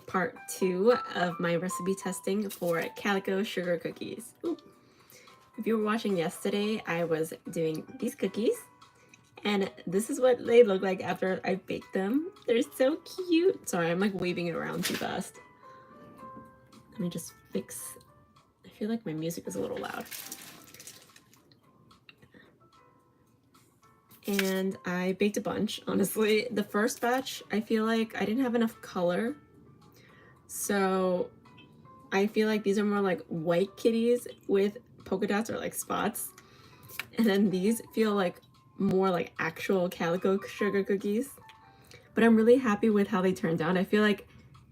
Part 2 of my recipe testing for calico sugar cookies. Ooh. If you were watching yesterday, I was doing these cookies, and this is what they look like after I baked them. They're so cute. Sorry, I'm like waving it around too fast. Let me just fix. I feel like my music is a little loud. And I baked a bunch, honestly. The first batch, I feel like I didn't have enough color. So I feel like these are more like white kitties with polka dots or like spots. And then these feel like more like actual calico sugar cookies. But I'm really happy with how they turned out. I feel like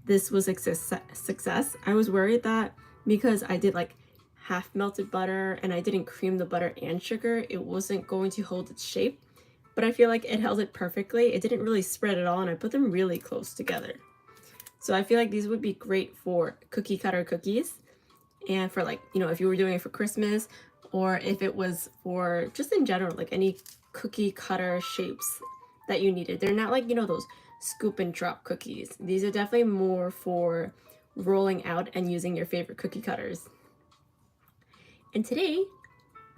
this was a success. I was worried that because I did like half melted butter and I didn't cream the butter and sugar, it wasn't going to hold its shape. But I feel like it held it perfectly. It didn't really spread at all, and I put them really close together. So I feel like these would be great for cookie cutter cookies, and for like, you know, if you were doing it for Christmas, or if it was for just in general, like any cookie cutter shapes that you needed. They're not like, you know, those scoop and drop cookies. These are definitely more for rolling out and using your favorite cookie cutters. And today,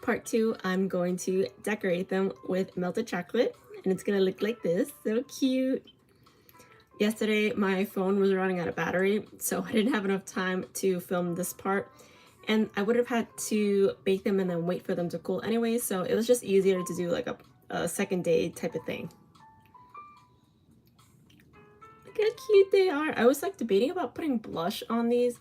part 2, I'm going to decorate them with melted chocolate, and it's gonna look like this. So cute. Yesterday, my phone was running out of battery, so I didn't have enough time to film this part. And I would have had to bake them and then wait for them to cool anyway, so it was just easier to do like a second day type of thing. Look how cute they are. I was like debating about putting blush on these,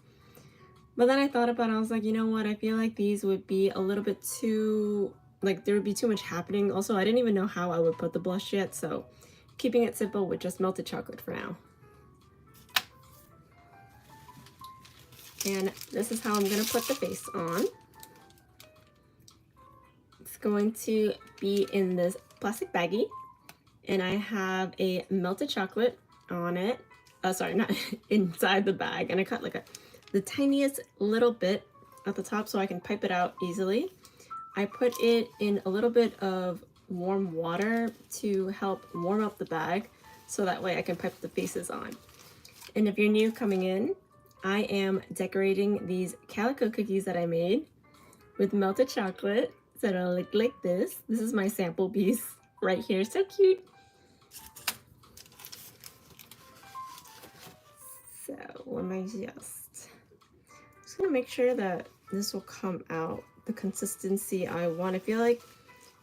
but then I thought about it, I was like, you know what, I feel like these would be a little bit too, like there would be too much happening. Also, I didn't even know how I would put the blush yet, so keeping it simple with just melted chocolate for now. And this is how I'm gonna put the face on. It's going to be in this plastic baggie, and I have a melted chocolate on it. Sorry, not inside the bag. And I cut like the tiniest little bit at the top so I can pipe it out easily. I put it in a little bit of warm water to help warm up the bag, so that way I can pipe the faces on. And if you're new coming in, I am decorating these calico cookies that I made with melted chocolate. So it'll look like this. This is my sample piece right here. So cute. So let me just gonna make sure that this will come out the consistency I want. I feel like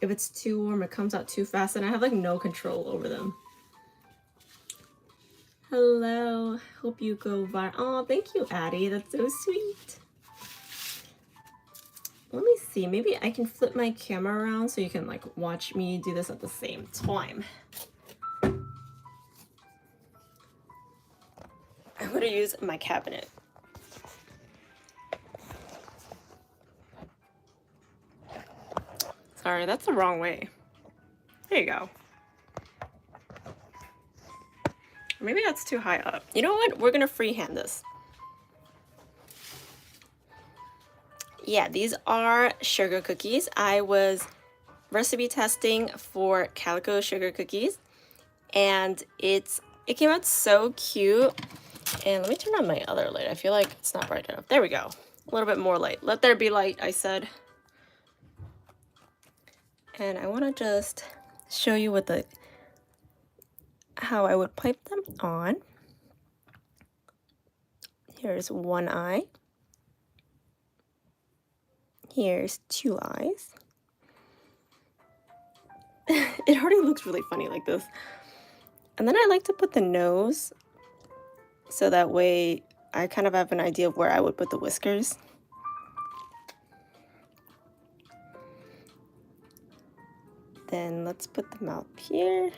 if it's too warm, it comes out too fast, and I have like no control over them. Hello, hope you go viral. Oh, thank you, Addie. That's so sweet. Let me see, maybe I can flip my camera around so you can like watch me do this at the same time. I'm gonna use my cabinet. Sorry, that's the wrong way. There you go. Maybe that's too high up. You know what? We're gonna freehand this. Yeah, these are sugar cookies. I was recipe testing for calico sugar cookies, and it came out so cute. And let me turn on my other light. I feel like it's not bright enough. There we go. A little bit more light. Let there be light, I said. And I want to just show you what how I would pipe them on. Here's one eye. Here's two eyes. It already looks really funny like this. And then I like to put the nose, so that way I kind of have an idea of where I would put the whiskers. Then let's put the mouth here.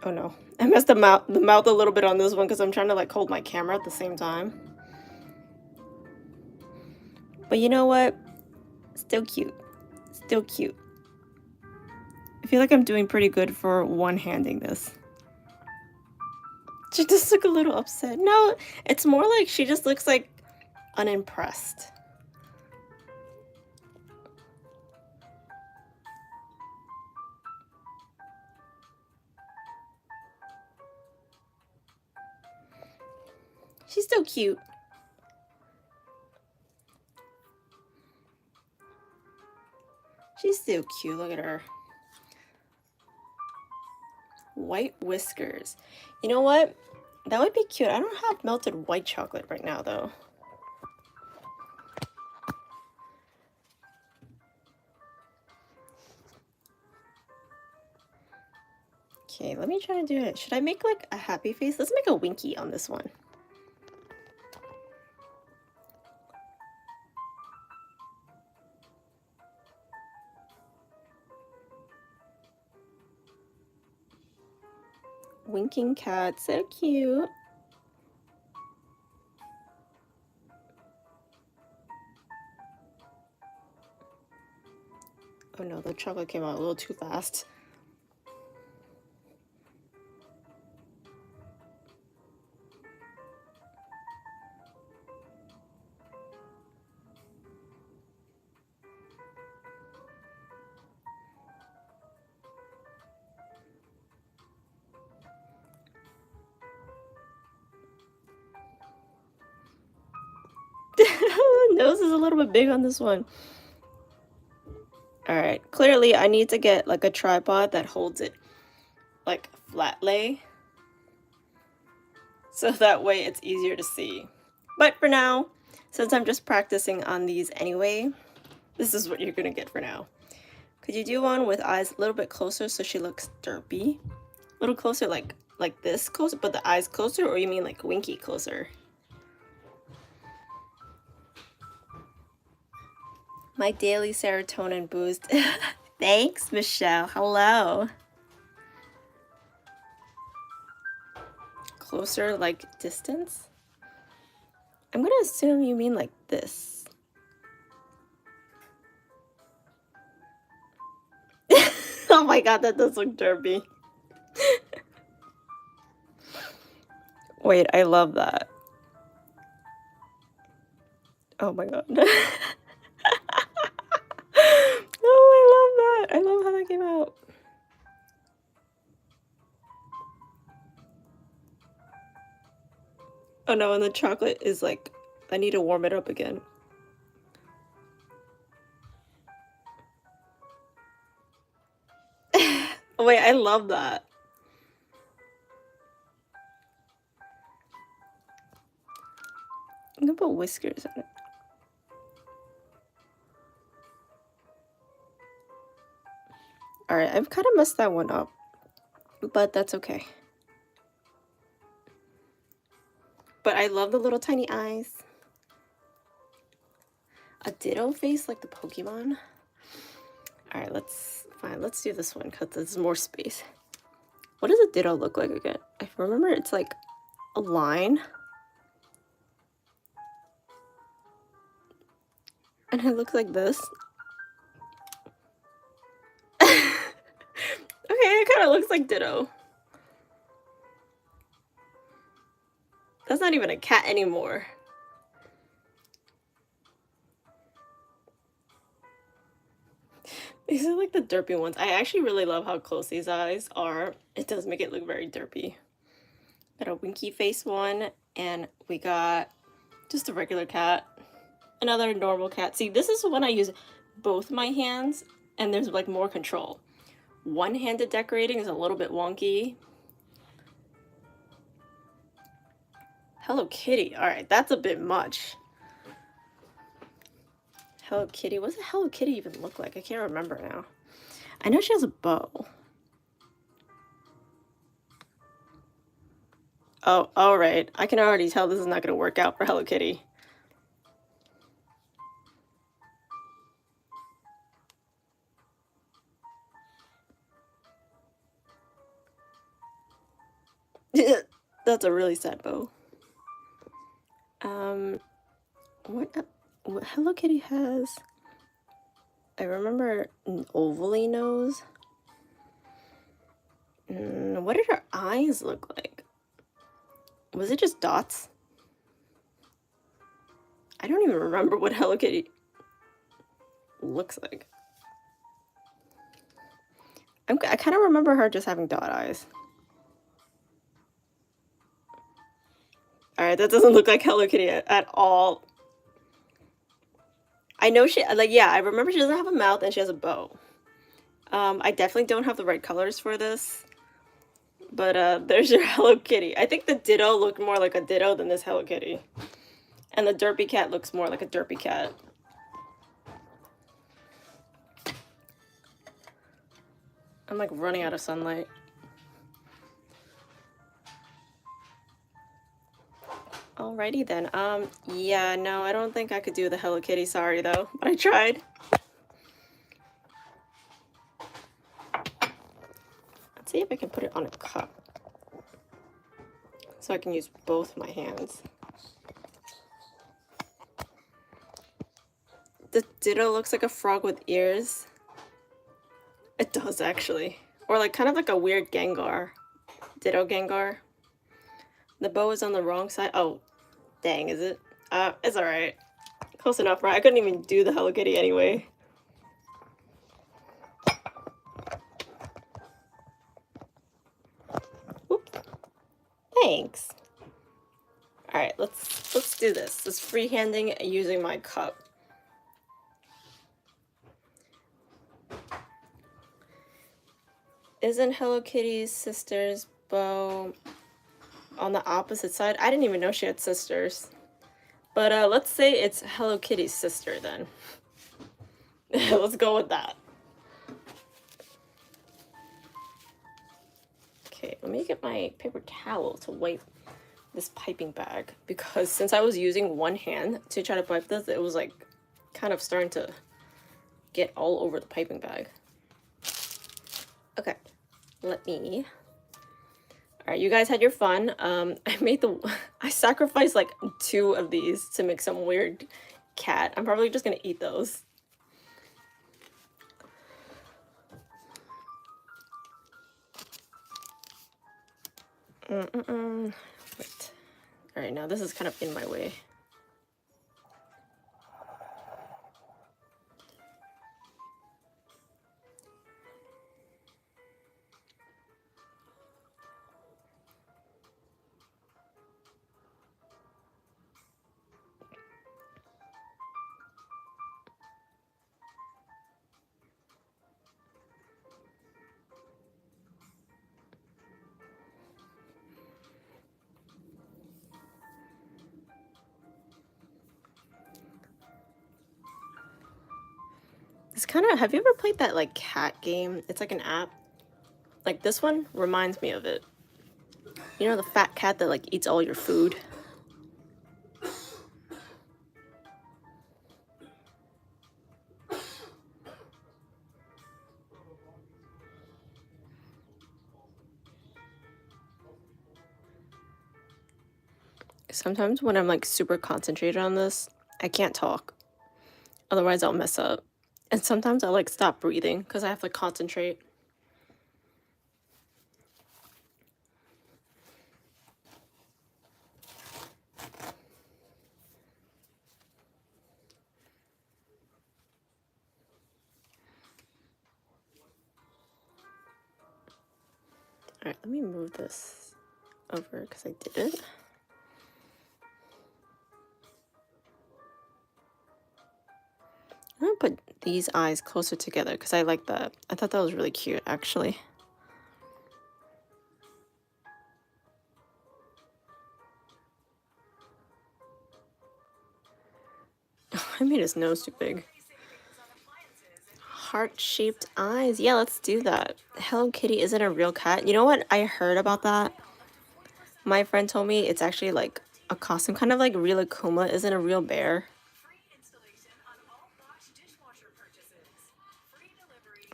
Oh no, I messed the mouth a little bit on this one because I'm trying to like hold my camera at the same time. But you know what? Still cute. Still cute. I feel like I'm doing pretty good for one-handing this. She just look a little upset. No, it's more like she just looks like unimpressed. She's so cute. She's so cute. Look at her. White whiskers. You know what? That would be cute. I don't have melted white chocolate right now, though. Okay, let me try to do it. Should I make like a happy face? Let's make a winky on this one. Winking cat, so cute. Oh no, the chocolate came out a little too fast. Nose is a little bit big on this one. All right, clearly I need to get like a tripod that holds it like flat lay, so that way it's easier to see. But for now, since I'm just practicing on these anyway, this is what you're gonna get for now. Could you do one with eyes a little bit closer so she looks derpy? A little closer, like this closer, but the eyes closer, or you mean like winky closer? My daily serotonin boost. Thanks, Michelle. Hello. Closer, like distance? I'm gonna assume you mean like this. Oh my god, that does look derpy. Wait, I love that. Oh my god. Oh, I love that. I love how that came out. Oh no, and the chocolate is like, I need to warm it up again. Oh wait, I love that. I'm gonna put whiskers on it. Alright, I've kind of messed that one up, but that's okay. But I love the little tiny eyes. A ditto face like the Pokemon. Alright, let's do this one because there's more space. What does a ditto look like again? I remember it's like a line. And it looks like this. Okay, it kind of looks like ditto. That's not even a cat anymore. These are like the derpy ones. I actually really love how close these eyes are. It does make it look very derpy. Got a winky face one, and we got just a regular cat. Another normal cat. See, this is when I use both my hands, and there's like more control. One-handed decorating is a little bit wonky. Hello Kitty. All right, that's a bit much. Hello Kitty. What does a Hello Kitty even look like? I can't remember now. I know she has a bow. Oh, all right. I can already tell this is not going to work out for Hello Kitty. That's a really sad bow. What Hello Kitty has? I remember an ovally nose. What did her eyes look like? Was it just dots? I don't even remember what Hello Kitty looks like. I kind of remember her just having dot eyes. Alright, that doesn't look like Hello Kitty at all. I know she, like, yeah, I remember she doesn't have a mouth and she has a bow. I definitely don't have the right colors for this. But there's your Hello Kitty. I think the Ditto looked more like a Ditto than this Hello Kitty. And the Derpy Cat looks more like a Derpy Cat. I'm like running out of sunlight. Alrighty then. Yeah, no, I don't think I could do the Hello Kitty. Sorry though, but I tried. Let's see if I can put it on a cup. So I can use both my hands. The Ditto looks like a frog with ears. It does actually. Or like kind of like a weird Gengar. Ditto Gengar. The bow is on the wrong side. Oh, dang, is it? It's alright. Close enough, right? I couldn't even do the Hello Kitty anyway. Whoop. Thanks. Alright, let's do this. This freehanding using my cup. Isn't Hello Kitty's sister's bow on the opposite side? I didn't even know she had sisters. But let's say it's Hello Kitty's sister then. Let's go with that. Okay, let me get my paper towel to wipe this piping bag, because since I was using one hand to try to pipe this, it was like kind of starting to get all over the piping bag. Okay, let me. All right, you guys had your fun. I sacrificed like 2 of these to make some weird cat. I'm probably just gonna eat those. Wait. All right, now this is kind of in my way. It's kind of, have you ever played that like cat game? It's like an app. Like this one reminds me of it. You know, the fat cat that like eats all your food? Sometimes when I'm like super concentrated on this, I can't talk. Otherwise I'll mess up. And sometimes I'll like stop breathing because I have to concentrate. All right, let me move this over because I didn't. I'm gonna put these eyes closer together because I like that. I thought that was really cute, actually. I made his nose too big. Heart-shaped eyes. Yeah, let's do that. Hello Kitty isn't a real cat. You know what? I heard about that. My friend told me it's actually like a costume, kind of like Real Akuma isn't a real bear.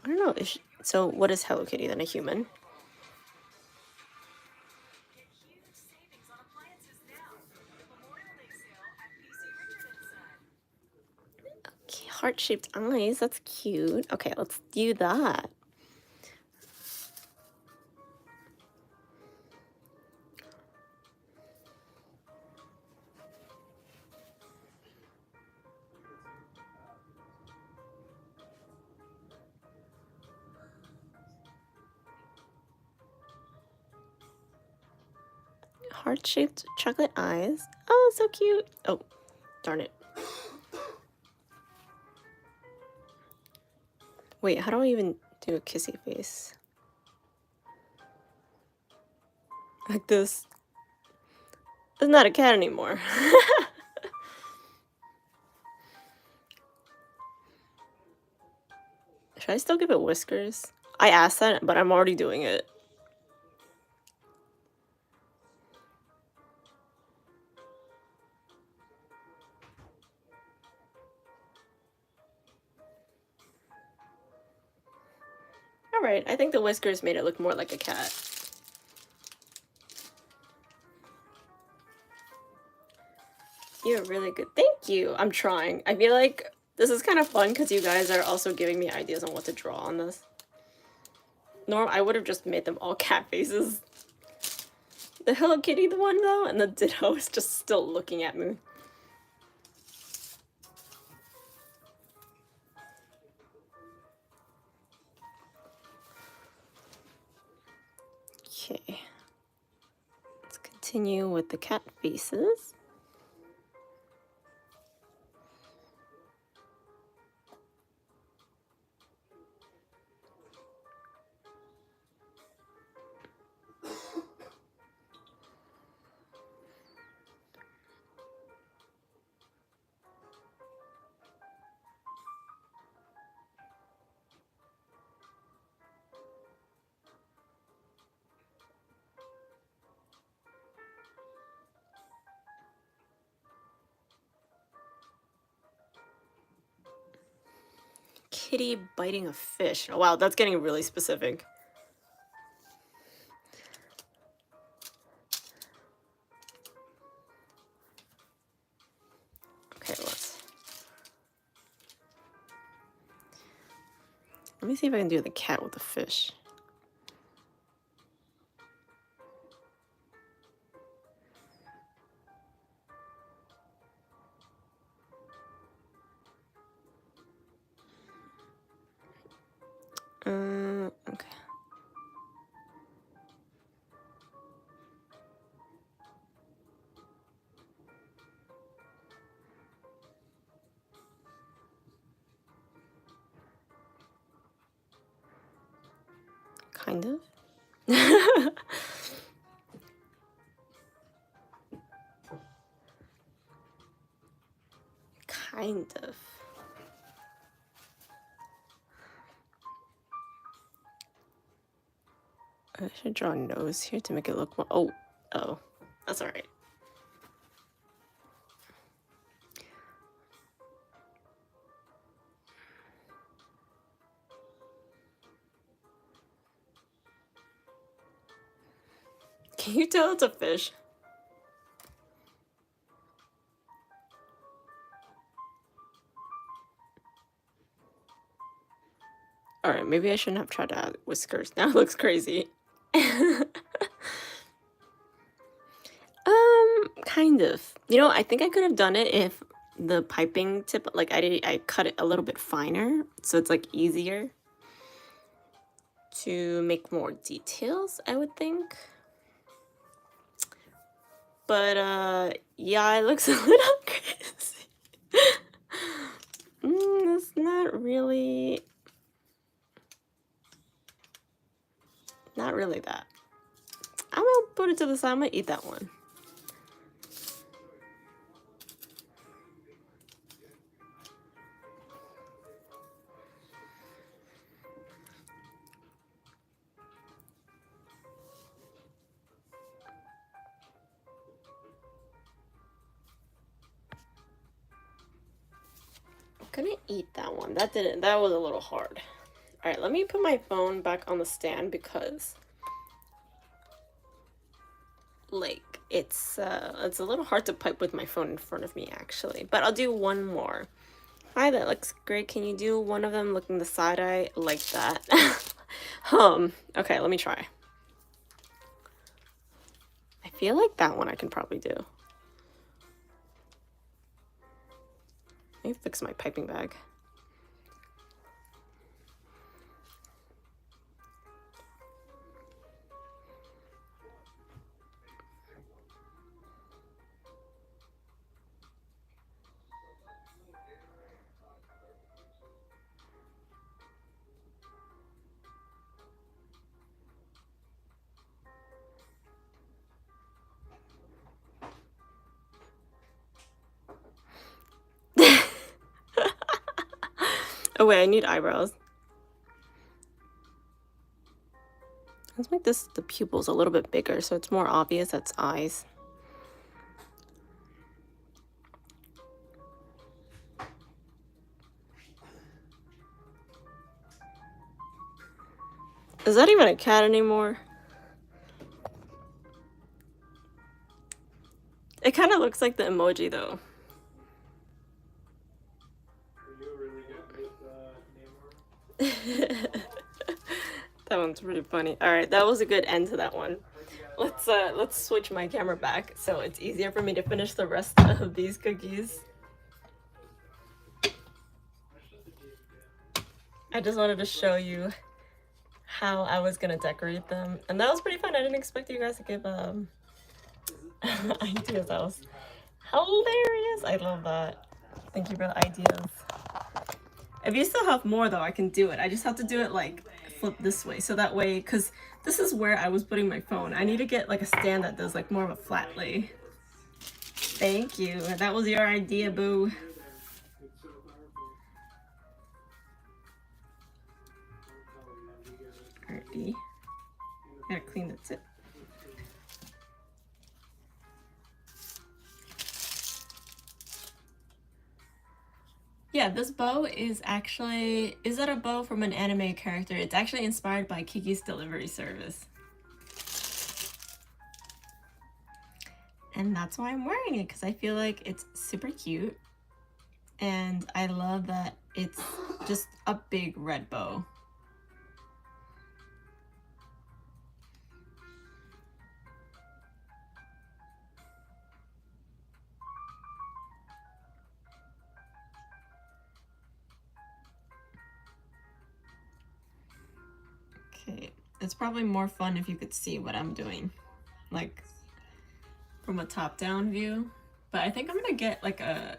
I don't know. So what is Hello Kitty then? A human? Okay, heart-shaped eyes. That's cute. Okay, let's do that. heart-shaped chocolate eyes. Oh, so cute. Oh, darn it. Wait, how do I even do a kissy face? Like this. It's not a cat anymore. Should I still give it whiskers? I asked that, but I'm already doing it. Alright, I think the whiskers made it look more like a cat. You're really good. Thank you. I'm trying. I feel like this is kind of fun because you guys are also giving me ideas on what to draw on this. I would have just made them all cat faces. The Hello Kitty one though, and the Ditto is just still looking at me. Okay. Let's continue with the cat faces. Kitty biting a fish. Oh, wow, that's getting really specific. Okay, let me see if I can do the cat with the fish. Okay. Kind of. Kind of. I should draw a nose here to make it look more. Oh, that's all right. Can you tell it's a fish? All right, maybe I shouldn't have tried to add whiskers. Now it looks crazy. Kind of. You know, I think I could have done it if the piping tip, like I cut it a little bit finer, so it's like easier to make more details, I would think. But yeah, it looks a little crazy. It's not really that. I'm gonna put it to the side. I'm gonna eat that one. I'm gonna eat that one. That was a little hard. All right, let me put my phone back on the stand because like it's a little hard to pipe with my phone in front of me actually, but I'll do one more. Hi, that looks great. Can you do one of them looking the side eye like that? Okay, let me try. I feel like that one I can probably do. Let me fix my piping bag. Oh wait, I need eyebrows. Let's make this, the pupils a little bit bigger so it's more obvious that's eyes. Is that even a cat anymore? It kind of looks like the emoji though. That one's pretty funny. All right, that was a good end to that one. Let's switch my camera back so it's easier for me to finish the rest of these cookies. I just wanted to show you how I was gonna decorate them, and that was pretty fun. I didn't expect you guys to give ideas. That was hilarious. I love that. Thank you for the ideas. If you still have more though, I can do it. I just have to do it like flip this way, so that way, because this is where I was putting my phone. I need to get like a stand that does like more of a flat lay. Thank you. That was your idea, boo. Alrighty. Gotta clean the tip. Yeah, this bow is actually, is that a bow from an anime character? It's actually inspired by Kiki's Delivery Service. And that's why I'm wearing it, because I feel like it's super cute. And I love that it's just a big red bow. Okay, it's probably more fun if you could see what I'm doing, like from a top-down view. But I think I'm gonna get like a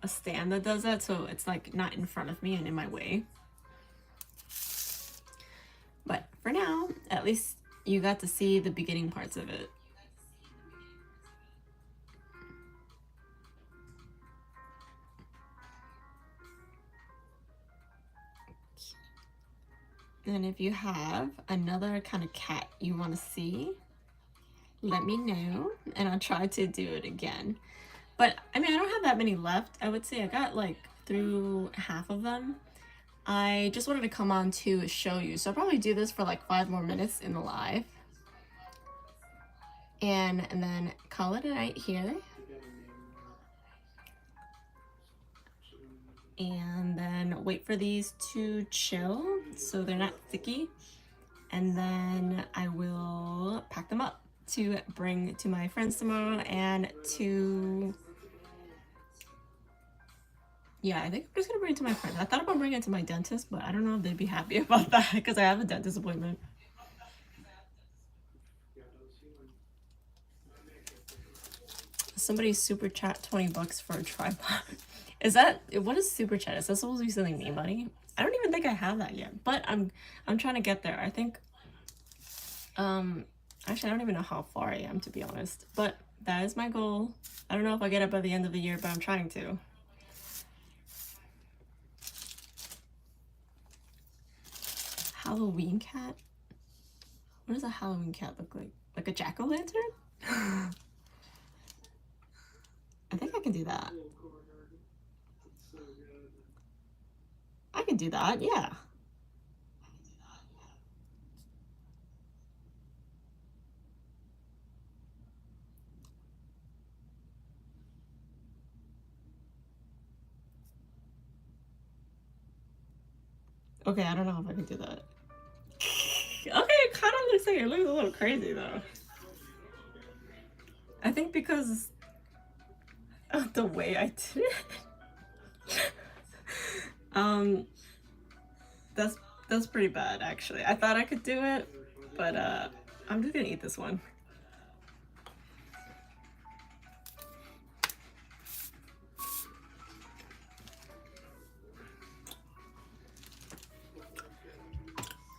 stand that does that, so it's like not in front of me and in my way. But for now, at least you got to see the beginning parts of it. And if you have another kind of cat you want to see, let me know and I'll try to do it again. But I mean, I don't have that many left. I would say I got like through half of them. I just wanted to come on to show you. So I'll probably do this for like 5 more minutes in the live. And then call it a night here. And then wait for these to chill so they're not sticky. And then I will pack them up to bring to my friends tomorrow and to... Yeah, I think I'm just gonna bring it to my friends. I thought about bringing it to my dentist, but I don't know if they'd be happy about that because I have a dentist appointment. Somebody super chat $20 for a tripod. Is that, what is super chat? Is that supposed to be sending me money? I don't even think I have that yet, but I'm trying to get there. I think, actually I don't even know how far I am, to be honest, but that is my goal. I don't know if I get it by the end of the year, but I'm trying to. Halloween cat? What does a Halloween cat look like? Like a jack-o'-lantern? I think I can do that. I can do that, yeah. Okay, I don't know if I can do that. Okay, it kind of looks like it looks a little crazy though. I think because of the way I did it. That's pretty bad actually. I thought I could do it, but I'm just gonna eat this one.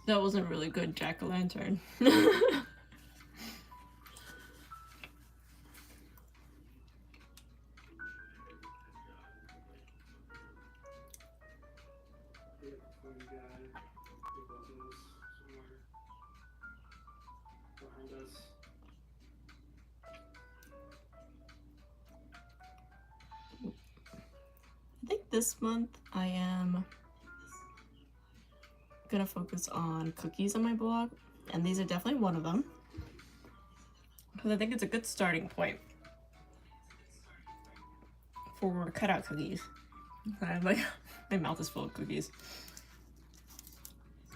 That wasn't really good jack-o'-lantern. I think this month I am gonna focus on cookies on my blog, and these are definitely one of them because I think it's a good starting point for cutout cookies. I'm like, my mouth is full of cookies.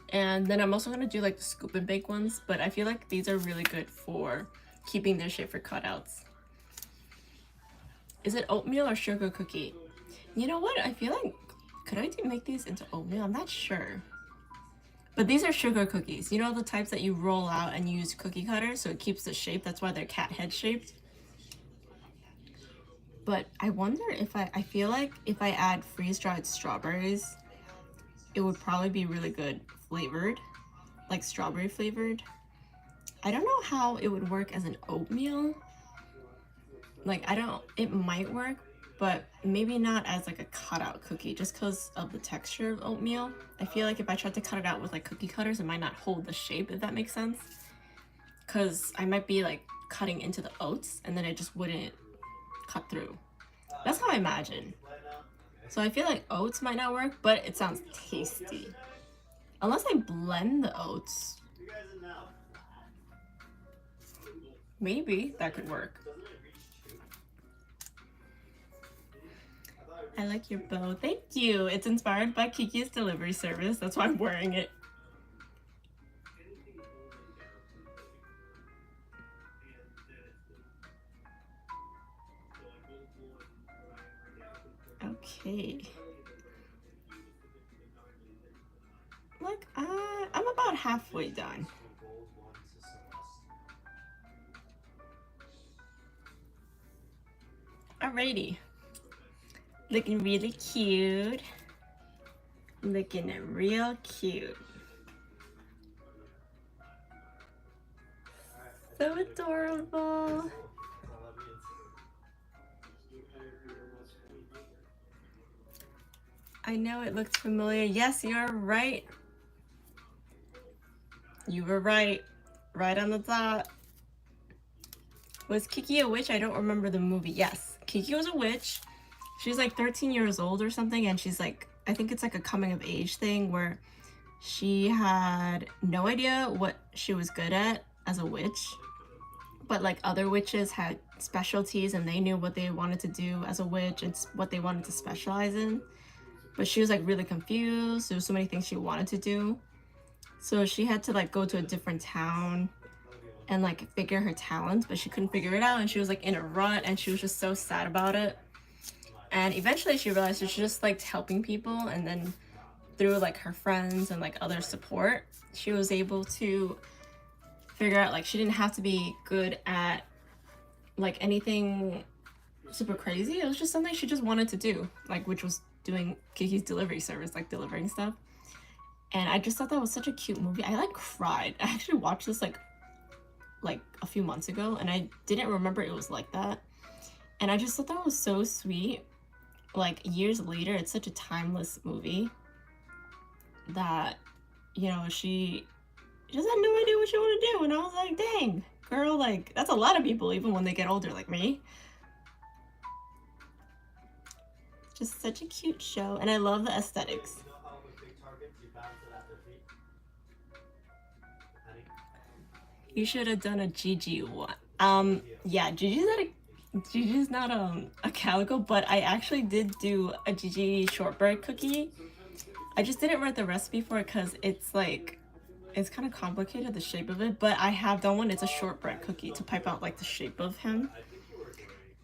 And then I'm also gonna do like the scoop and bake ones, but I feel like these are really good for keeping their shape for cutouts. Is it oatmeal or sugar cookie? You know what? I feel like, could I make these into oatmeal? I'm not sure. But these are sugar cookies. You know the types that you roll out and use cookie cutters so it keeps the shape. That's why they're cat head shaped. But I wonder if I feel like if I add freeze-dried strawberries, it would probably be really good flavored, like strawberry flavored. I don't know how it would work as an oatmeal. Like, it might work, but maybe not as like a cutout cookie just because of the texture of oatmeal. I feel like if I tried to cut it out with like cookie cutters, it might not hold the shape, if that makes sense. Because I might be like cutting into the oats and then it just wouldn't cut through. That's how I imagine. So I feel like oats might not work, but it sounds tasty. Unless I blend the oats. Maybe that could work. I like your bow. Thank you. It's inspired by Kiki's delivery service. That's why I'm wearing it. Okay. Look, I'm about halfway done. Alrighty. Looking really cute. Looking real cute. So adorable. I know it looks familiar. Yes, you're right. You were right. Right on the dot. Was Kiki a witch? I don't remember the movie. Yes, Kiki was a witch. She's like 13 years old or something, and she's like, I think it's like a coming of age thing where she had no idea what she was good at as a witch, but like other witches had specialties and they knew what they wanted to do as a witch and what they wanted to specialize in. But she was like really confused. There was so many things she wanted to do. So she had to like go to a different town and like figure her talents, but she couldn't figure it out, and she was like in a rut and she was just so sad about it. And eventually she realized she just liked helping people, and then through like her friends and like other support, she was able to figure out like she didn't have to be good at like anything super crazy. It was just something she just wanted to do, like, which was doing Kiki's delivery service, like delivering stuff. And I just thought that was such a cute movie. I like cried. I actually watched this like a few months ago, and I didn't remember it was like that. And I just thought that was so sweet. Like years later, it's such a timeless movie that, you know, she just had no idea what she wanted to do. And I was like, dang, girl, like that's a lot of people, even when they get older like me. Just such a cute show, and I love the aesthetics. You should have done a Gigi one. Yeah, Gigi's not a calico, but I actually did do a Gigi shortbread cookie. I just didn't write the recipe for it because it's like, it's kind of complicated, the shape of it, but I have done one. It's a shortbread cookie to pipe out like the shape of him.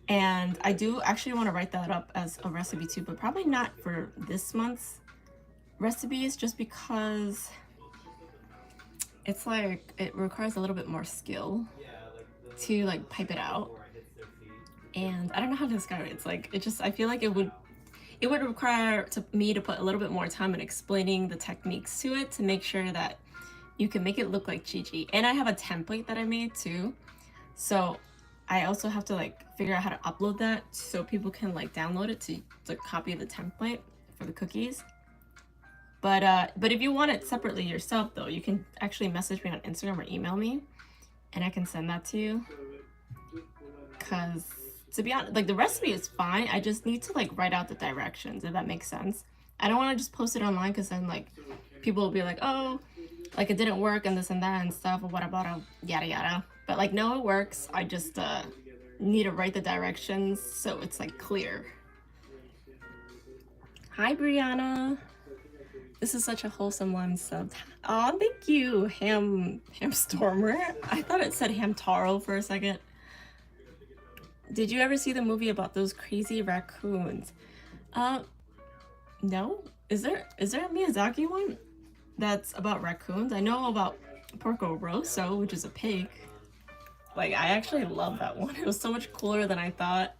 And I do actually want to write that up as a recipe too, but probably not for this month's recipes, just because it's like, it requires a little bit more skill to like pipe it out. And I don't know how to describe it. It's like, it just, I feel like it would require me to put a little bit more time in explaining the techniques to it to make sure that you can make it look like Gigi. And I have a template that I made too. So I also have to like figure out how to upload that so people can like download it to copy the template for the cookies. But if you want it separately yourself though, you can actually message me on Instagram or email me, and I can send that to you. Because to be honest, like the recipe is fine. I just need to like write out the directions, if that makes sense. I don't want to just post it online because then like people will be like, oh, like it didn't work and this and that and stuff, or what about a yada yada. But like, no, it works. I just need to write the directions so it's like clear. Hi, Brianna. This is such a wholesome lime sub. Oh, thank you, Ham Stormer. I thought it said Ham Taro for a second. Did you ever see the movie about those crazy raccoons? No. Is there a Miyazaki one that's about raccoons? I know about Porco Rosso, which is a pig. Like, I actually love that one. It was so much cooler than I thought.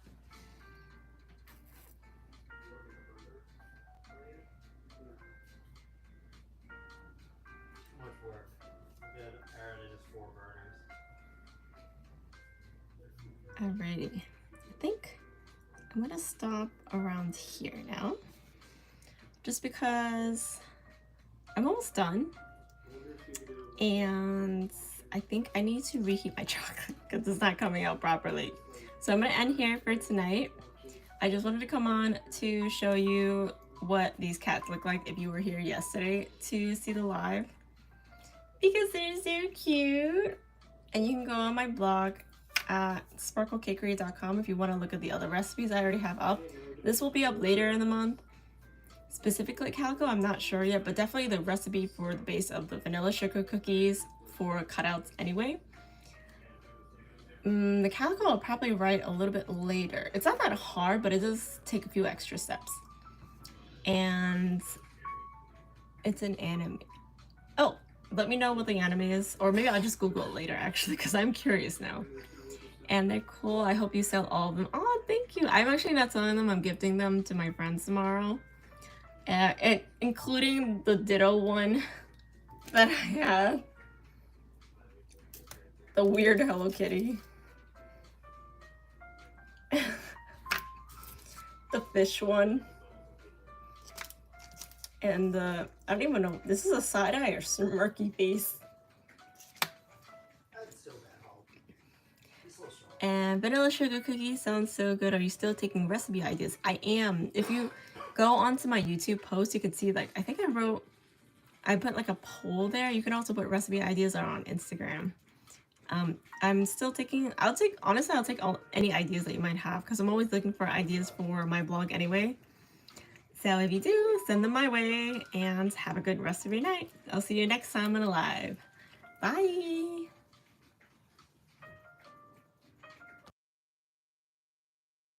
Alrighty, I think I'm gonna stop around here now, just because I'm almost done, and I think I need to reheat my chocolate because it's not coming out properly. So I'm gonna end here for tonight. I just wanted to come on to show you what these cats look like if you were here yesterday to see the live, because they're so cute. And you can go on my blog at sparklecakery.com if you want to look at the other recipes I already have up. This will be up later in the month. Specifically calico, I'm not sure yet, but definitely the recipe for the base of the vanilla sugar cookies for cutouts anyway. The calico I'll probably write a little bit later. It's not that hard, but it does take a few extra steps. And it's an anime. Oh, let me know what the anime is, or maybe I'll just Google it later actually, because I'm curious now. And they're cool. I hope you sell all of them. Oh, thank you. I'm actually not selling them. I'm gifting them to my friends tomorrow. And including the ditto one that I have. The weird Hello Kitty. The fish one. And I don't even know. This is a side eye or smirky face. And vanilla sugar cookies sounds so good. Are you still taking recipe ideas? I am. If you go onto my YouTube post, you can see, like, I think I put like a poll there. You can also put recipe ideas on Instagram. I'm still taking, honestly, I'll take any ideas that you might have, because I'm always looking for ideas for my blog anyway. So if you do, send them my way, and have a good rest of your night. I'll see you next time on a live. Bye!